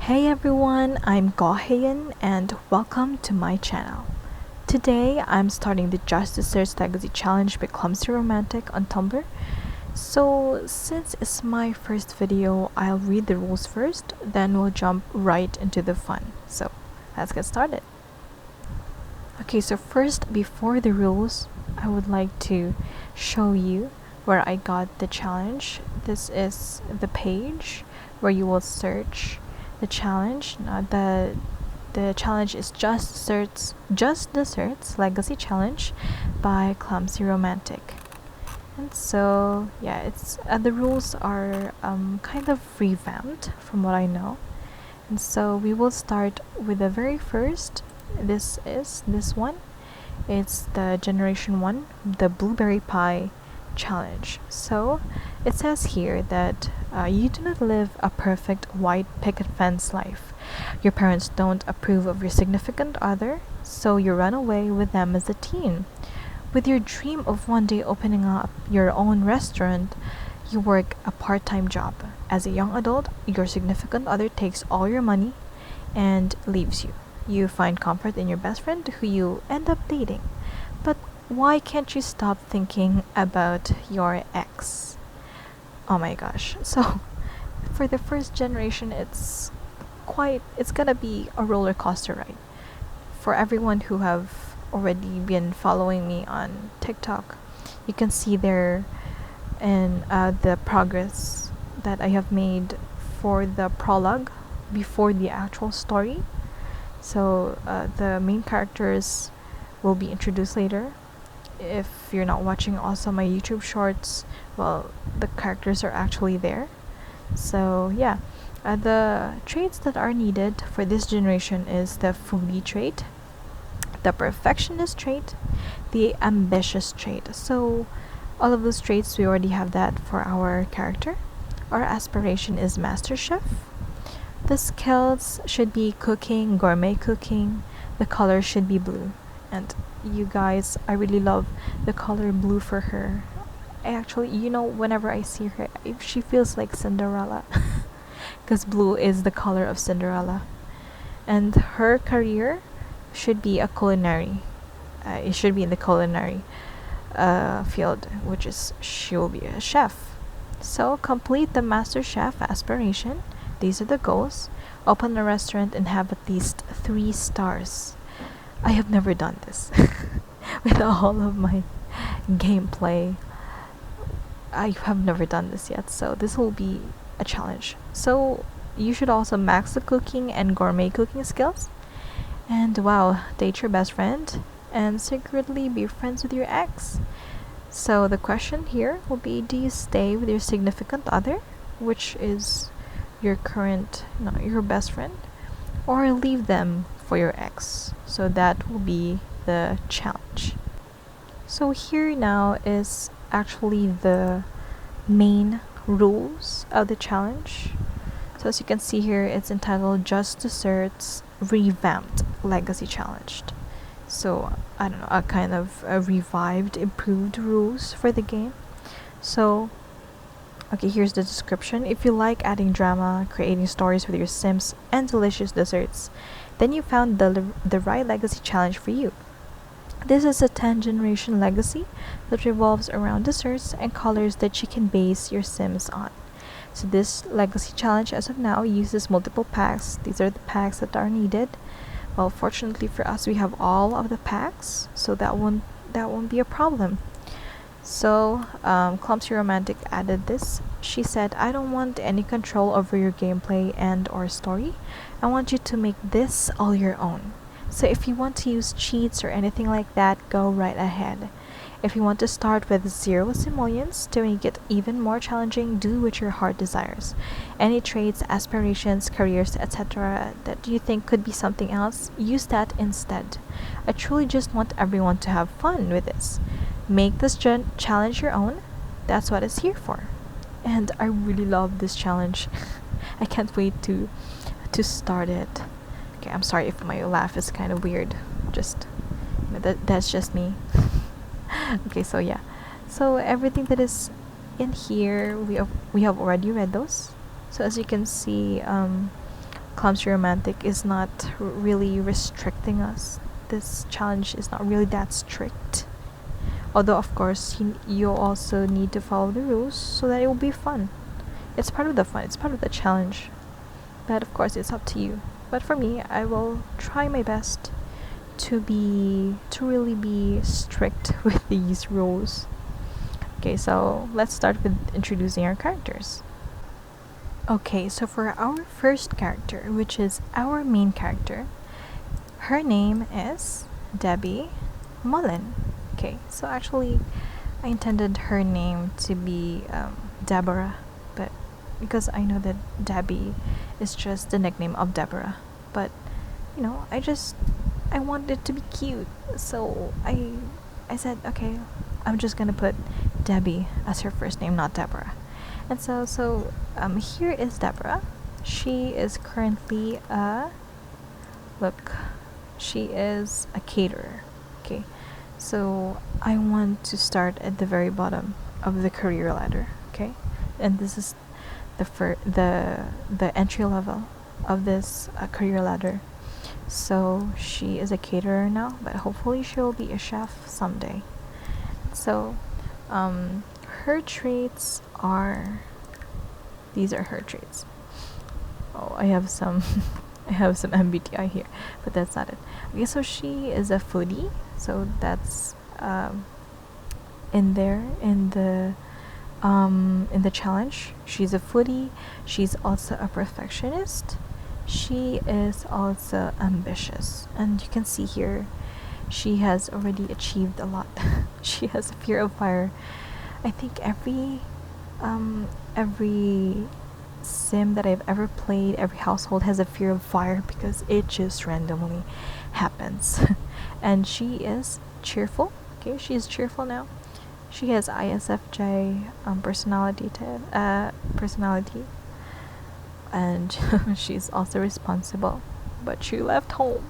Hey everyone, I'm Kohei and welcome to my channel. Today I'm starting the Just Desserts Legacy Challenge by Clumsy Romantic on Tumblr. So since it's my first video, I'll read the rules first, then we'll jump right into the fun. So let's get started. Okay, so first, before the rules, I would like to show you where I got the challenge. This is the page where you will search the challenge. The challenge is Just Desserts Legacy Challenge by Clumsy Romantic. And so yeah, it's the rules are kind of revamped from what I know. And so we will start with the very first. This is this one. It's the Generation 1, the Blueberry Pie Challenge. So it says here that you do not live a perfect white picket fence life. Your parents don't approve of your significant other, so you run away with them as a teen. With your dream of one day opening up your own restaurant, you work a part-time job. As a young adult, your significant other takes all your money and leaves you. You find comfort in your best friend who you end up dating. But why can't you stop thinking about your ex? Oh my gosh. So for the first generation, it's gonna be a roller coaster ride. For everyone who have already been following me on TikTok, you can see there in the progress that I have made for the prologue before the actual story. So the main characters will be introduced later. If you're not watching also my YouTube shorts, well, the characters are actually there. So yeah, the traits that are needed for this generation is the foodie trait, the perfectionist trait, the ambitious trait. So all of those traits, we already have that for our character. Our aspiration is master chef. The skills should be cooking, gourmet cooking. The color should be blue. And you guys, I really love the color blue for her. I actually, whenever I see her, she feels like Cinderella. Because blue is the color of Cinderella. And her career should be a culinary. It should be in the culinary field, which is she will be a chef. So complete the master chef aspiration. These are the goals. Open a restaurant and have at least 3 stars. I have never done this. With all of my gameplay, I have never done this yet, so this will be a challenge. So you should also max the cooking and gourmet cooking skills. And wow, date your best friend and secretly be friends with your ex. So the question here will be, do you stay with your significant other, which is your your best friend, or leave them for your ex? So that will be the challenge. So here now is actually the main rules of the challenge. So as you can see here, it's entitled Just Desserts Revamped Legacy Challenge. So I don't know, a kind of a revived, improved rules for the game. So okay, here's the description. If you like adding drama, creating stories with your Sims, and delicious desserts, then you found the right legacy challenge for you. This is a 10-generation legacy that revolves around desserts and colors that you can base your Sims on. So this legacy challenge as of now uses multiple packs. These are the packs that are needed. Well, fortunately for us, we have all of the packs, so that won't be a problem. So, Clumsy Romantic added this. She said, I don't want any control over your gameplay and or story. I want you to make this all your own. So if you want to use cheats or anything like that, go right ahead. If you want to start with 0 simoleons to make it even more challenging, do what your heart desires. Any traits, aspirations, careers, etc. that you think could be something else, use that instead. I truly just want everyone to have fun with this. Make this challenge your own. That's what it's here for. And I really love this challenge. I can't wait to start it. Okay, I'm sorry if my laugh is kind of weird. That's just me. Okay, so yeah. So everything that is in here, we have already read those. So as you can see, Clumsy Romantic is not really restricting us. This challenge is not really that strict. Although, of course, you also need to follow the rules so that it will be fun. It's part of the fun, it's part of the challenge. But of course, it's up to you. But for me, I will try my best to really be strict with these rules. Okay, so let's start with introducing our characters. Okay, so for our first character, which is our main character, her name is Debbie Mullin. Okay, so actually, I intended her name to be Deborah, but because I know that Debbie is just the nickname of Deborah, but I want it to be cute, so I said, okay, I'm just gonna put Debbie as her first name, not Deborah. And so here is Deborah. She is currently she is a caterer. Okay, so I want to start at the very bottom of the career ladder. Okay, and this is the entry level of this career ladder. So she is a caterer now, but hopefully she'll be a chef someday. So her traits are, these are her traits. Oh, I have some I have some MBTI here, but that's not it. Okay, so she is a foodie, so that's in there in the challenge. She's a foodie. She's also a perfectionist. She is also ambitious, and you can see here she has already achieved a lot. She has a fear of fire. I think every sim that I've ever played, every household has a fear of fire because it just randomly happens. And she is cheerful. Okay, she is cheerful now. She has ISFJ personality, and she's also responsible. But she left home.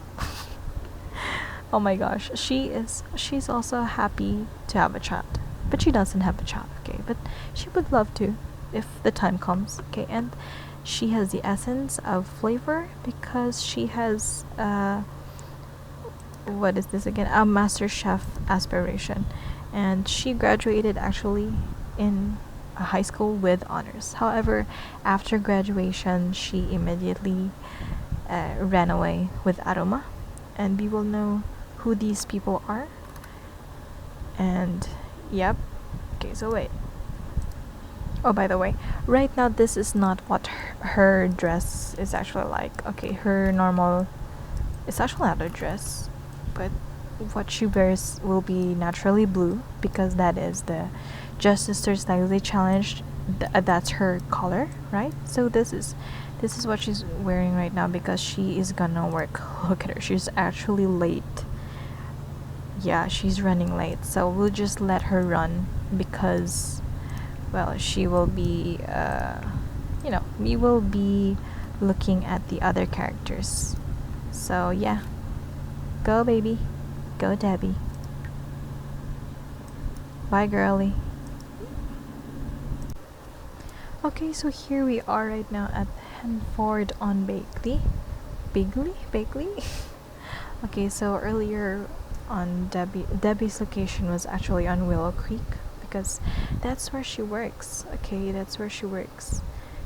Oh my gosh, she's also happy to have a child, but she doesn't have a child. Okay, but she would love to if the time comes. Okay, and she has the essence of flavor because she has what is this again? A master chef aspiration, and she graduated actually in a high school with honors. However, after graduation, she immediately ran away with Aruma, and we will know who these people are. And yep. Okay, so wait. Oh, by the way, right now this is not what her dress is actually like. Okay, her normal, it's actually not a dress, but what she wears will be naturally blue because that is the Just Sisters Legacy Challenge. That's her color, right? So this is what she's wearing right now because she is gonna work. Look at her, she's actually late. Yeah, she's running late, so we'll just let her run because, well, she will be we will be looking at the other characters. So yeah, go baby, go Debbie, bye girly. Okay, so here we are right now at Henford on Bigley. Okay, so earlier on Debbie's location was actually on Willow Creek because that's where she works. Okay, that's where she works.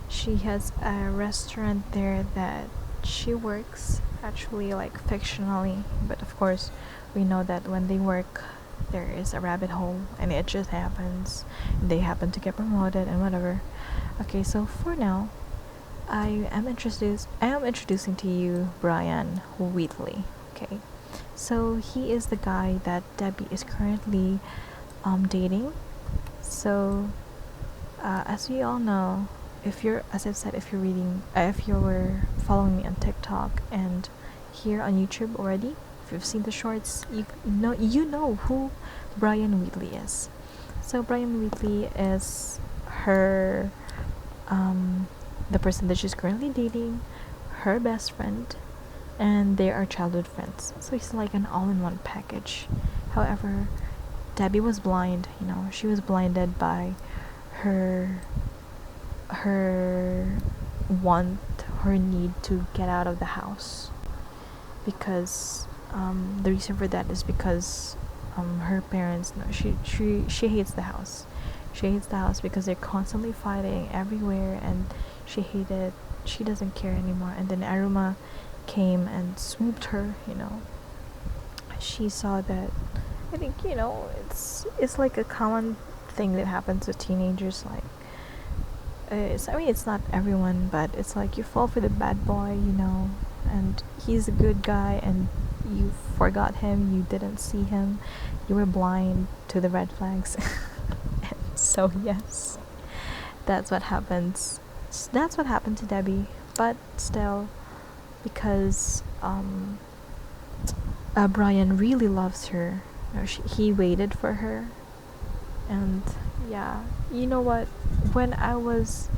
She has a restaurant there that she works actually like fictionally, but of course we know that when they work there is a rabbit hole and it just happens. They happen to get promoted and whatever. Okay, so for now I am introducing to you Brian Wheatley. Okay, so he is the guy that Debbie is currently dating. So as we all know, as I've said, if you're following me on TikTok and here on YouTube already, if you've seen the shorts, you know who Brian Wheatley is. So Brian Wheatley is her the person that she's currently dating, her best friend, and they are childhood friends. So he's like an all-in-one package. However, Debbie was blind. She was blinded by her her need to get out of the house, because the reason for that is because her parents, no, she hates the house. She hates the house because they're constantly fighting everywhere, and she doesn't care anymore. And then Aruma came and swooped her, she saw that. I think, it's like a common thing that happens with teenagers. Like, it's not everyone, but it's like you fall for the bad boy, and he's a good guy, and you forgot him, you didn't see him, you were blind to the red flags. So yes, that's what happens. That's what happened to Debbie. But still, because Brian really loves her, he waited for her. And yeah, you know what, when I was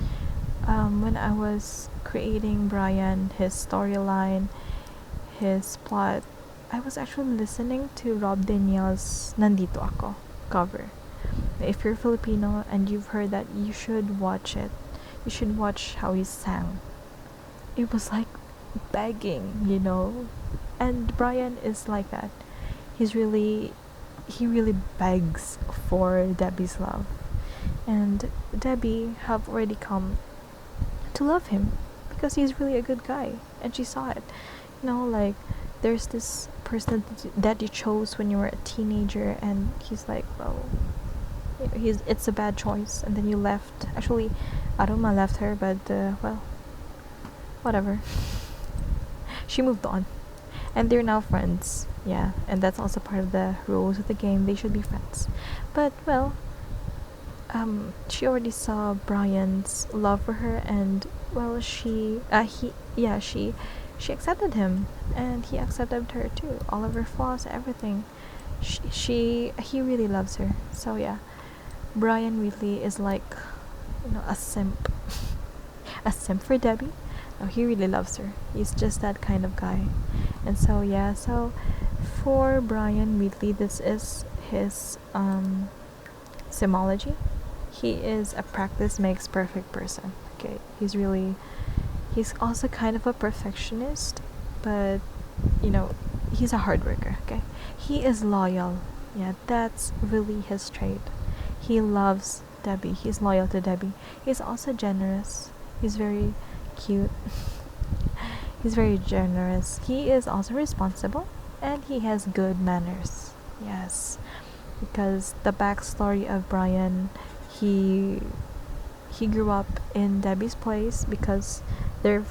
creating Brian, his storyline, his plot, I was actually listening to Rob Daniel's Nandito Ako cover. If you're Filipino and you've heard that, you should watch it. You should watch how he sang. It was like begging, and Brian is like that. He really begs for Debbie's love, and Debbie have already come to love him because he's really a good guy, and she saw it. Like, there's this person that you chose when you were a teenager, and he's like, well, it's a bad choice, and then you left. Actually, Aruma left her, but well, whatever. She moved on, and they're now friends. Yeah, and that's also part of the rules of the game. They should be friends. But well, she already saw Brian's love for her, and well, she accepted him, and he accepted her too. All of her flaws, everything. He really loves her. So yeah, Brian Wheatley is like, a simp, a simp for Debbie. No, he really loves her. He's just that kind of guy. And so yeah, so for Brian Wheatley, this is his symbology. He is a practice makes perfect person. Okay, he's also kind of a perfectionist, but he's a hard worker. Okay, he is loyal. Yeah, that's really his trait. He loves Debbie. He's loyal to Debbie. He's also generous. He's very cute. He's very generous. He is also responsible, and he has good manners. Yes, because the backstory of Brian, he grew up in Debbie's place because their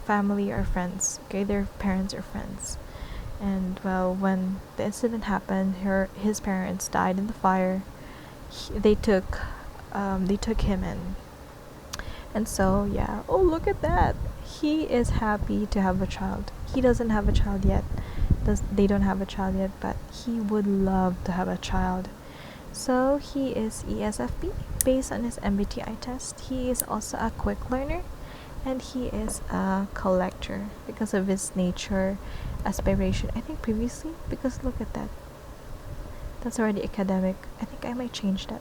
family are friends. Okay, their parents are friends, and well, when the incident happened, his parents died in the fire. They took him in, and so yeah. Oh, look at that! He is happy to have a child. He doesn't have a child yet. They don't have a child yet, but he would love to have a child. So he is ESFP based on his MBTI test. He is also a quick learner, and he is a collector because of his nature, aspiration. I think previously, because look at that. That's already academic. I think I might change that.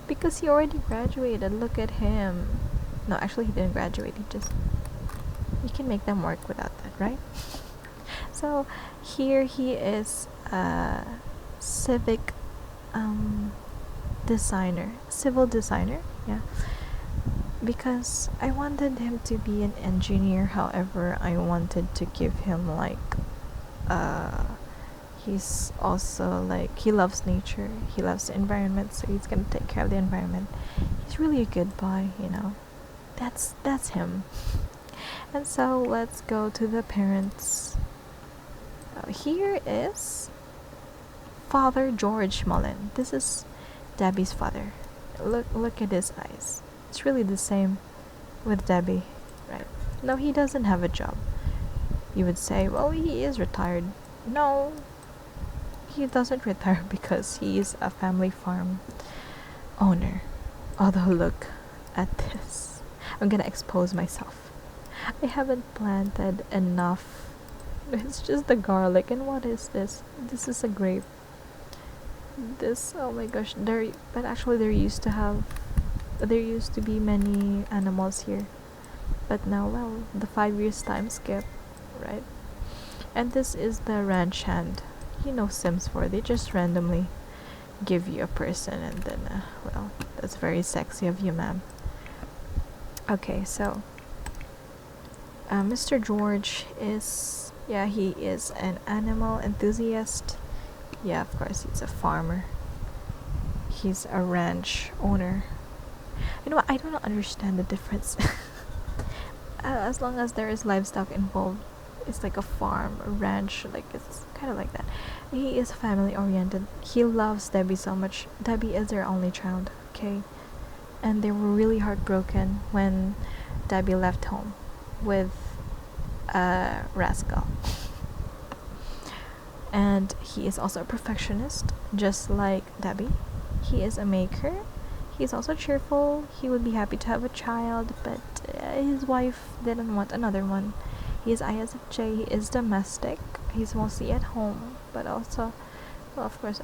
Because he already graduated. Look at him. No, actually he didn't graduate. You can make them work without that, right? So here he is a civic designer, civil designer, yeah. Because I wanted him to be an engineer, however, I wanted to give him like he's also like, he loves nature, he loves the environment, so he's gonna take care of the environment. He's really a good boy, that's him. And so let's go to the parents. Here is Father George Mullin. This is Debbie's father. Look at his eyes. It's really the same with Debbie, right? No, he doesn't have a job. You would say, well, he is retired. No, he doesn't retire because he is a family farm owner. Although look at this. I'm gonna expose myself. I haven't planted enough. It's just the garlic. And what is this? This is a grape. This, oh my gosh, there used to be many animals here. But now, well, the 5 years time skip, right? And this is the ranch hand. Sims 4, they just randomly give you a person, and then, well, that's very sexy of you, ma'am. Okay, so Mr. George is, yeah, he is an animal enthusiast. Yeah, of course, he's a farmer. He's a ranch owner. I don't understand the difference. As long as there is livestock involved, it's like a farm, a ranch, like it's kind of like that. He is family oriented. He loves Debbie so much. Debbie is their only child, okay? And they were really heartbroken when Debbie left home with a rascal. And he is also a perfectionist, just like Debbie. He is a maker. He's also cheerful. He would be happy to have a child, but his wife didn't want another one. He is ISFJ. He is domestic. He's mostly at home, but also, well, of course,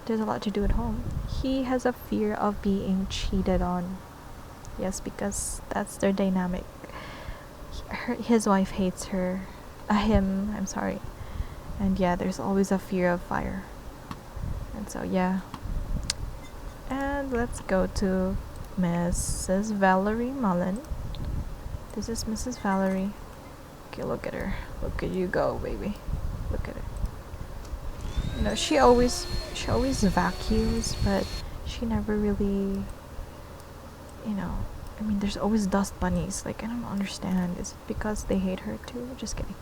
there's a lot to do at home. He has a fear of being cheated on. Yes, because that's their dynamic. His wife hates him, I'm sorry. And yeah, there's always a fear of fire. And so, yeah. And let's go to Mrs. Valerie Mullin. This is Mrs. Valerie. Okay, look at her. Look at you go, baby. Look at her. She always vacuums, but she never really, there's always dust bunnies. Like, I don't understand. Is it because they hate her too? Just kidding.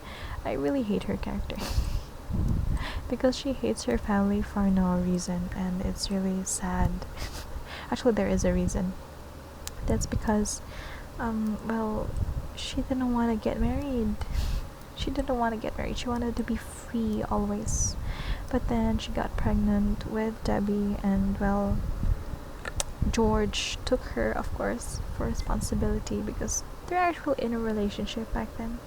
I really hate her character. Because she hates her family for no reason, and it's really sad. Actually, there is a reason. That's because, well, she didn't want to get married. She wanted to be free always. But then she got pregnant with Debbie, and, well, George took her, of course, for responsibility because they're actually in a relationship back then.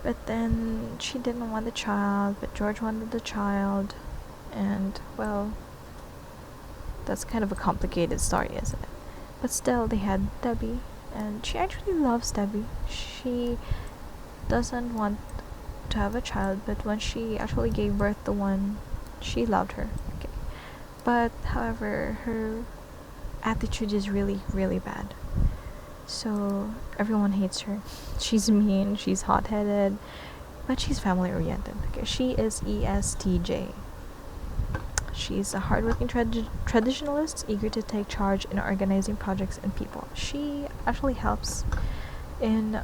But then she didn't want the child, but George wanted the child. And, well, that's kind of a complicated story, isn't it? But still, they had Debbie, and she actually loves Debbie. She doesn't want to have a child, but when she actually gave birth to one, she loved her. Okay. But, however, her attitude is really, really bad. So everyone hates her. She's mean, she's hot-headed, but she's family-oriented. Okay, she is ESTJ. She's a hardworking traditionalist, eager to take charge in organizing projects and people. She actually helps in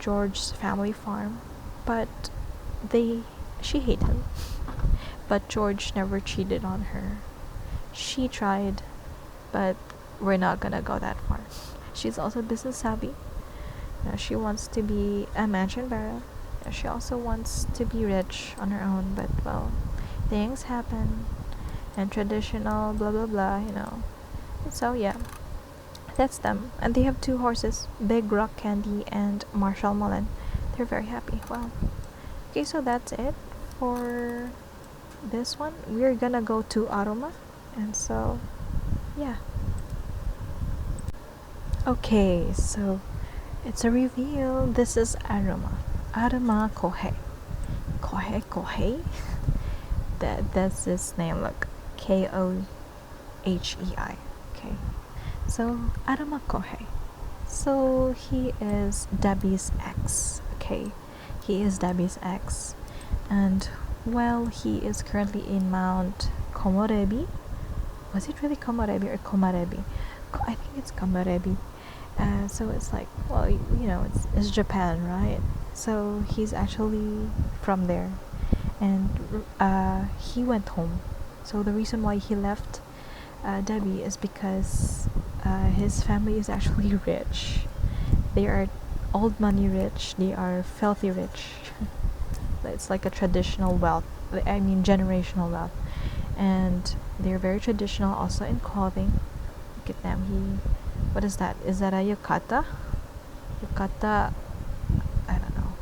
George's family farm, but she hates him. But George never cheated on her. She tried, but we're not gonna go that far. She's also business savvy. She wants to be a mansion bearer. She also wants to be rich on her own, but, well, things happen, and traditional blah blah blah, And so, yeah, that's them. And they have 2 horses, Big Rock Candy and Marshall Mullen. They're very happy. Wow. Okay, so that's it for this one. We're gonna go to Aruma, and so, yeah. Okay, so it's a reveal. This is Aruma Kohei. Kohei? That's his name. Look, Kohei. Okay, so Aruma Kohei. So he is Debbie's ex. Okay, he is Debbie's ex, and, well, he is currently in Mount Komorebi. Was it really Komorebi or Komarebi? I think it's Komarebi. So it's like, well, it's Japan, right? So he's actually from there, and he went home. So the reason why he left Debbie is because his family is actually rich. They are old money rich. They are filthy rich. It's like a traditional wealth. Generational wealth, and they're very traditional also in clothing. Look at them. What is that? Is that a yukata? Yukata, I don't know.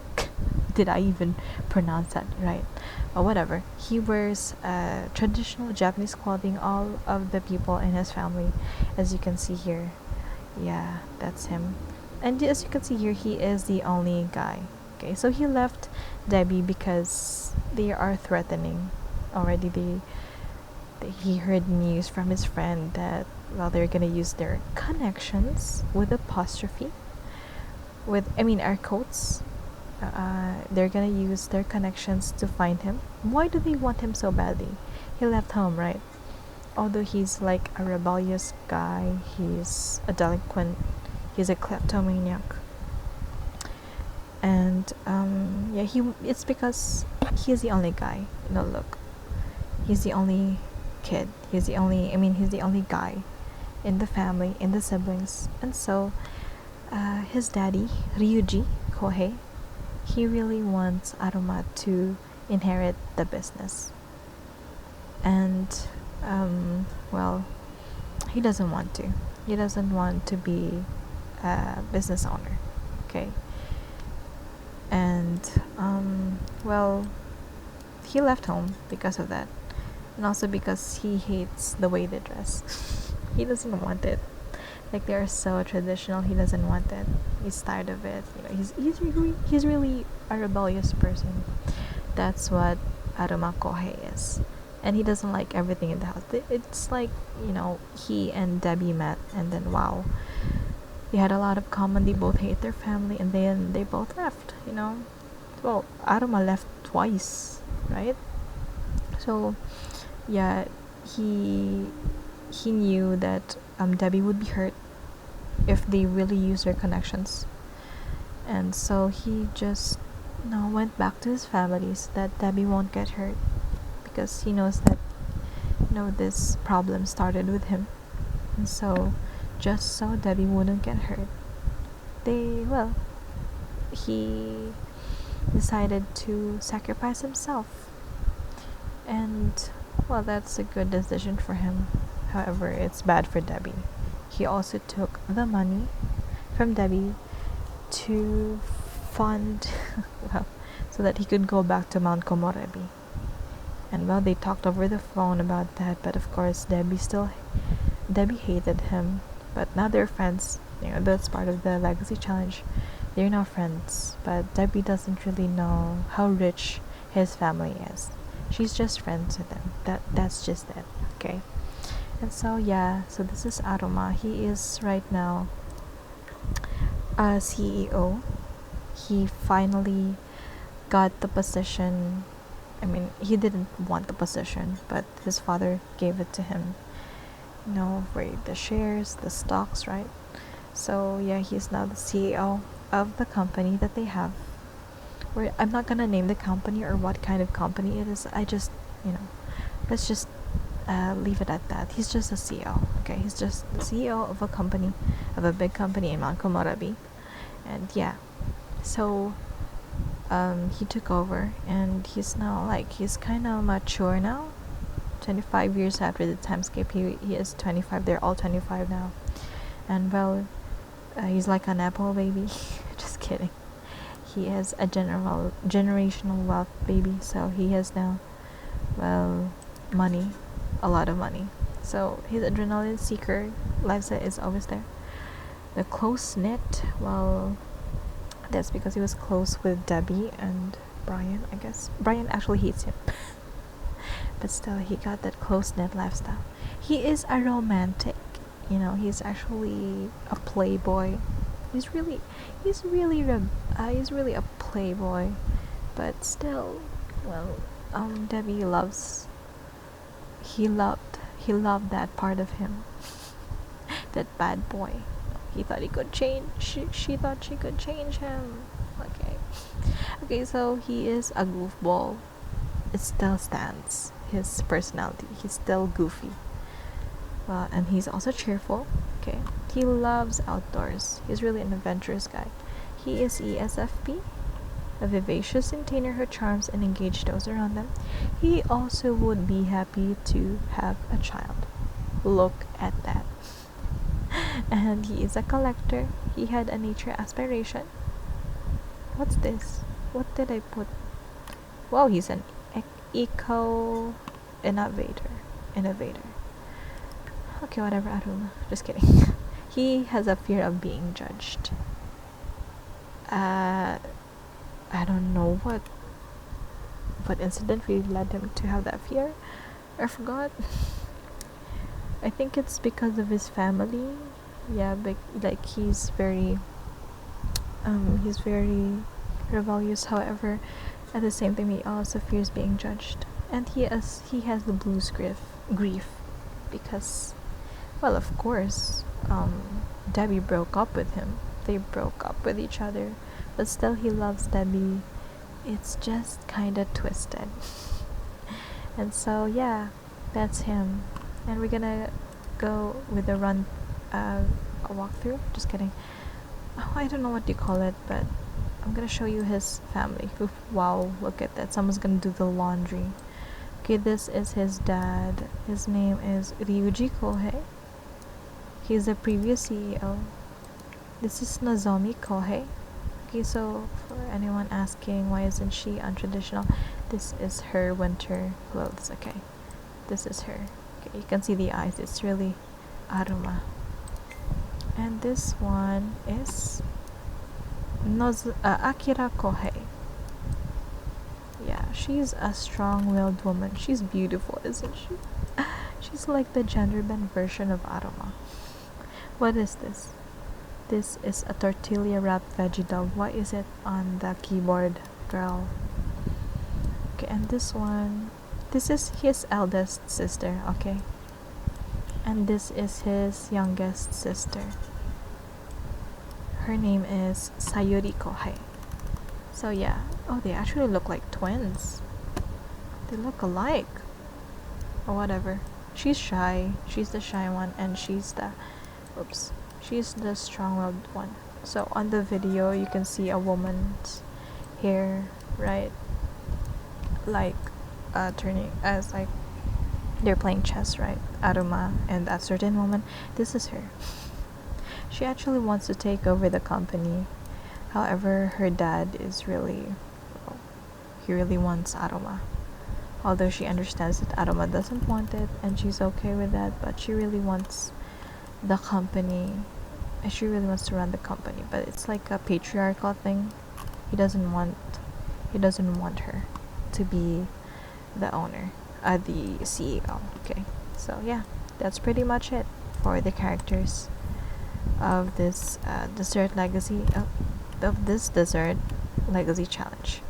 Did I even pronounce that right? Or whatever. He wears traditional Japanese clothing. All of the people in his family, as you can see here. Yeah, that's him. And as you can see here, he is the only guy. Okay, so he left Debbie because they are threatening already. He heard news from his friend that, well, they're gonna use their connections with apostrophe, with, I mean, air quotes. They're gonna use their connections to find him. Why do they want him so badly? He left home, right? Although he's like a rebellious guy, he's a delinquent, he's a kleptomaniac. And yeah, it's because he's the only guy. No, look, he's the only kid. He's the only guy in the family, in the siblings. And so his daddy, Ryuji Kohei, he really wants Aruma to inherit the business. And well, he doesn't want to. He doesn't want to be a business owner. Okay. And well, he left home because of that, and also because he hates the way they dress. He doesn't want it. Like, they are so traditional. He doesn't want it. He's tired of it. You know, he's really a rebellious person. That's what Aruma Kohei is. And he doesn't like everything in the house. It's like, you know, he and Debbie met, and then wow, they had a lot of common. They both hate their family, and then they both left. You know, well, Aruma left twice, right? So yeah, he knew that Debbie would be hurt if they really use their connections, and so he just, you know, went back to his family so that Debbie won't get hurt, because he knows that, you know, this problem started with him. And so just so Debbie wouldn't get hurt, he decided to sacrifice himself. And well, that's a good decision for him. However, it's bad for Debbie. He also took the money from Debbie to fund well, so that he could go back to Mount Komorebi. And well, they talked over the phone about that, but of course Debbie hated him. But now they're friends. You know, that's part of the legacy challenge. They're now friends, but Debbie doesn't really know how rich his family is. She's just friends with them. That's just it. Okay. And so yeah, so this is Aruma. He is right now a CEO. He finally got the position. I mean, he didn't want the position, but his father gave it to him. You know, for the shares, the stocks, right? So yeah, he's now the CEO of the company that they have. I'm not gonna name the company or what kind of company it is. I just, you know, let's just leave it at that. He's just a CEO. Okay, he's just the CEO of a company, of a big company in Mount Komorebi. And yeah, so he took over, and he's now like, he's kind of mature now. 25 years after the time skip, he is 25. They're all 25 now. And well, he's like an apple baby. Just kidding. He is a generational wealth baby. So he has now, well, money, a lot of money. So his adrenaline seeker lifestyle is always there. The close knit, well, that's because he was close with Debbie and Brian, I guess. Brian actually hates him. But still, he got that close knit lifestyle. He is a romantic. You know, he's actually a playboy. He's really a playboy. But still, well, Debbie he loved that part of him. That bad boy. He thought he could change. She thought she could change him. Okay, so he is a goofball. It still stands. His personality. He's still goofy. And he's also cheerful. Okay, he loves outdoors. He's really an adventurous guy. He is ESFP, a vivacious entertainer who charms and engages those around them. He also would be happy to have a child. Look at that. And he is a collector. He had a nature aspiration. What's this? What did I put? Wow, he's an eco innovator. Okay, whatever, Aruma. Just kidding. He has a fear of being judged. uh, I don't know what incident really led him to have that fear. I forgot. I think it's because of his family. Yeah, but like he's very rebellious. However, at the same time, he also fears being judged, and he has the blues grief because, well, of course, Debbie broke up with him. They broke up with each other, but still he loves Debbie. It's just kind of twisted. And so yeah, that's him. And we're gonna go with a a walkthrough. Just kidding. Oh, I don't know what you call it, but I'm gonna show you his family. Oof, wow, look at that. Someone's gonna do the laundry. Okay, this is his dad. His name is Ryuji Kohei. He's the previous CEO. This is Nozomi Kohei. Okay, so for anyone asking why isn't she untraditional, this is her winter clothes. Okay, this is her. Okay, you can see the eyes. It's really Aruma. And this one is Akira Kohei. Yeah, she's a strong-willed woman. She's beautiful, isn't she? She's like the gender-bent version of Aruma. What is this? This is a tortilla wrapped veggie dog. Why is it on the keyboard, girl? Okay, and this one, this is his eldest sister, okay? And this is his youngest sister. Her name is Sayuri Kohei. So yeah, oh, they actually look like twins. They look alike. Or whatever. She's shy. She's the shy one, and she's the strong-willed one. So on the video, you can see a woman's hair, right? Like turning as like they're playing chess, right? Aruma and that certain moment. This is her. She actually wants to take over the company. However, her dad is he really wants Aruma. Although she understands that Aruma doesn't want it, and she's okay with that, but she really wants the company, and she really wants to run the company. But it's like a patriarchal thing. He doesn't want her to be the owner, the CEO. Okay, so yeah, that's pretty much it for the characters of this dessert legacy of this dessert legacy challenge.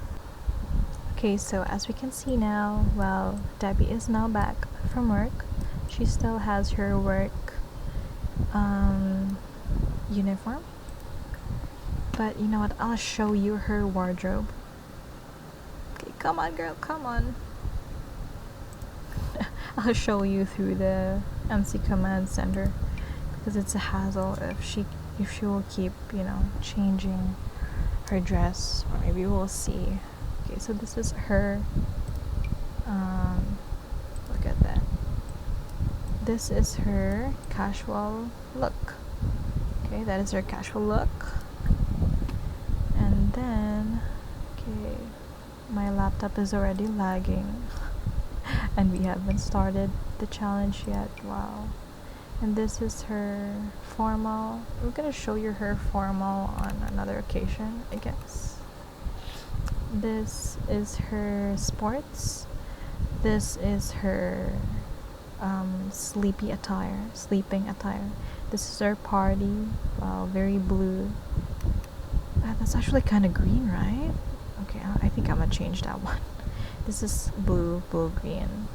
Okay, so as we can see now, well, Debbie is now back from work. She still has her work uniform, but you know what, I'll show you her wardrobe. Okay, come on girl, come on. I'll show you through the MC command center because it's a hassle if she will keep, changing her dress, or maybe we'll see. Okay, so this is her. Look at that. This is her casual look. Okay, that is her casual look. And then, okay, my laptop is already lagging. And we haven't started the challenge yet. Wow. And this is her formal. I'm gonna show you her formal on another occasion, I guess. This is her sports. This is her sleeping attire. This is her party. Wow, very blue. That's actually kind of green, right? Okay, I think I'm gonna change that one. This is blue, green,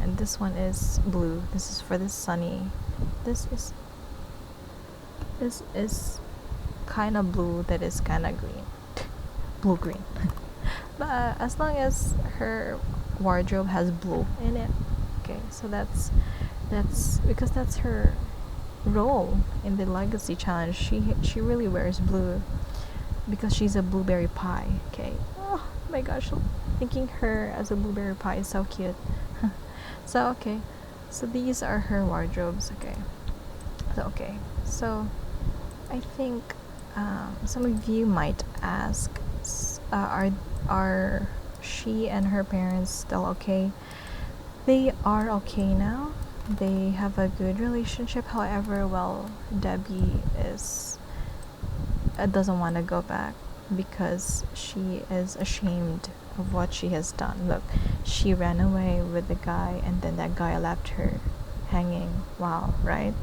and this one is blue. This is for the sunny. This is kind of blue that is kind of green. Blue green. But as long as her wardrobe has blue in it, okay, so that's because that's her role in the legacy challenge. She really wears blue because she's a blueberry pie. Okay, oh my gosh, thinking her as a blueberry pie is so cute. So okay, so these are her wardrobes. Okay, so I think some of you might ask, are she and her parents still okay? They are okay now. They have a good relationship. However, well, Debbie doesn't want to go back because she is ashamed of what she has done. Look, she ran away with the guy, and then that guy left her hanging. Wow, right?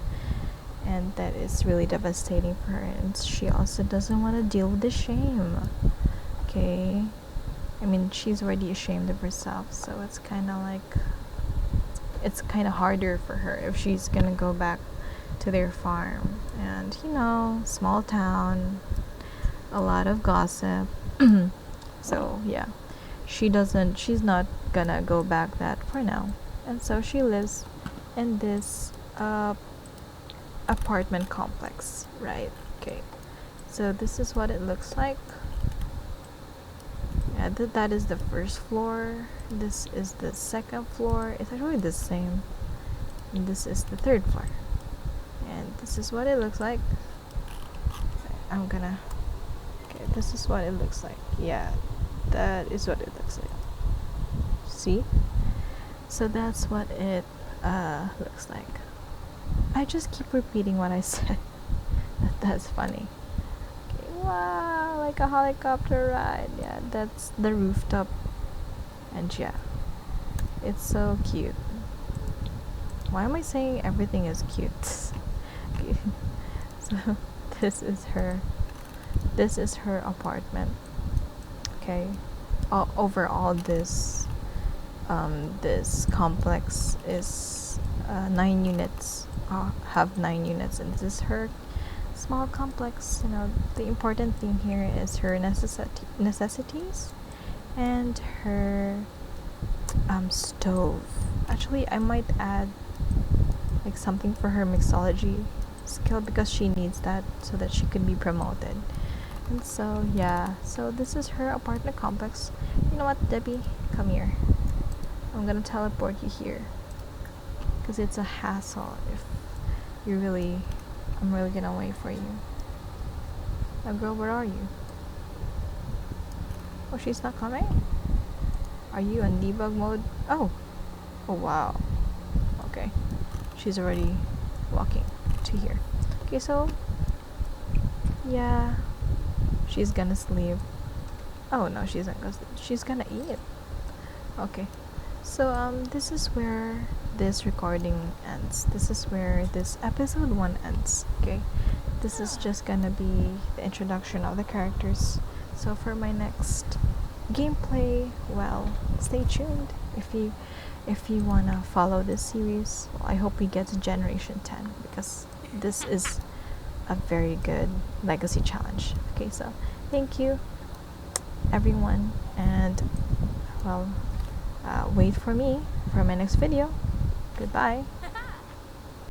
And that is really devastating for her, and she also doesn't want to deal with the shame. Okay, I mean, she's already ashamed of herself, so it's kind of harder for her if she's gonna go back to their farm. And small town, a lot of gossip. So yeah, she's not gonna go back that for now. And so she lives in this apartment complex, right? Okay, so this is what it looks like. Yeah, that is the first floor. This is the second floor. It's actually the same. And this is the third floor. And this is what it looks like. Okay, this is what it looks like. Yeah, that is what it looks like. See? So that's what it looks like. I just keep repeating what I said. That's funny. Okay, wow, like a helicopter ride. Yeah, that's the rooftop. And yeah, it's so cute. Why am I saying everything is cute? Okay, so this is her apartment. Okay, overall this complex is 9 units. Have 9 units, and this is her small complex. The important thing here is her necessities and her stove. Actually, I might add like something for her mixology skill, because she needs that so that she could be promoted. And so yeah, so this is her apartment complex. You know what, Debbie, come here. I'm gonna teleport you here, because it's a hassle if I'm really gonna wait for you. Now girl, where are you? Oh, she's not coming? Are you in debug mode? Oh wow. Okay, she's already walking to here. Okay, so yeah, she's gonna sleep. Oh no, she's not gonna sleep. She's gonna eat. Okay, so this is where this recording ends. This is where this episode 1 ends. Okay, this is just gonna be the introduction of the characters. So for my next gameplay, well, stay tuned. If you wanna follow this series, well, I hope we get to Generation 10, because this is a very good legacy challenge. Okay, so thank you everyone, and well, wait for me for my next video. Goodbye.